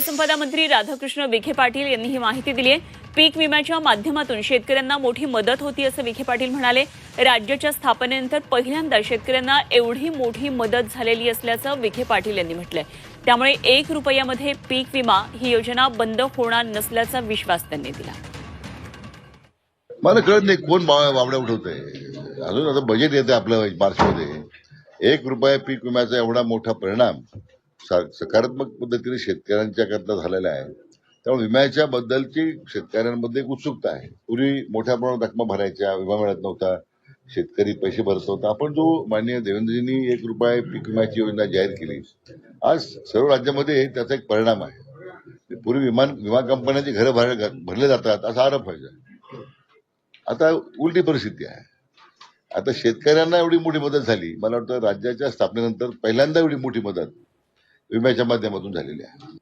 संपदा मंत्री राधाकृष्ण विखे पाटील यांनी ही माहिती दिली आहे। पीक विम्याच्या माध्यमातून शेतकऱ्यांना मोठी मदत होती असं विखे पाटील म्हणाले। राज्याच्या स्थापनेनंतर पहिल्यांदा शेतकऱ्यांना एवढी मोठी मदत झालेली असल्याचं विखे पाटील यांनी म्हटलंय। त्यामुळे 1 रुपयामध्ये पीक विमा ही योजना बंद होणार नसल्याचा विश्वास त्यांनी दिला। मला कळत नाही कोण वावड्या उठवतंय। अजून आता बजेट येते आपलं मार्चमध्ये। 1 रुपया पीक विम्याचा एवढा मोठा परिणाम सकारात्मक पद्धतीने शेतकऱ्यांच्या करता झालेला आहे। त्यामुळे विम्याच्या बद्दलची शेतकऱ्यांमध्ये एक उत्सुकता आहे। पूर्वी मोठ्या प्रमाणात रक्कम भरायच्या, विमा मिळत नव्हता, शेतकरी पैसे भरत होता। आपण जो माननीय देवेंद्रजींनी 1 रुपया पीक विम्याची योजना जाहीर केली, आज सर्व राज्यामध्ये त्याचा एक परिणाम आहे। पूर्वी विमा कंपन्यांची घरं भरले जातात असा आरोप व्हायचा। आता उलटी परिस्थिती आहे। आता शेतकऱ्यांना एवढी मोठी मदत झाली, मला वाटतं राज्याच्या स्थापनेनंतर पहिल्यांदा एवढी मोठी मदत विम्याच्या माध्यमातून झालेली आहे।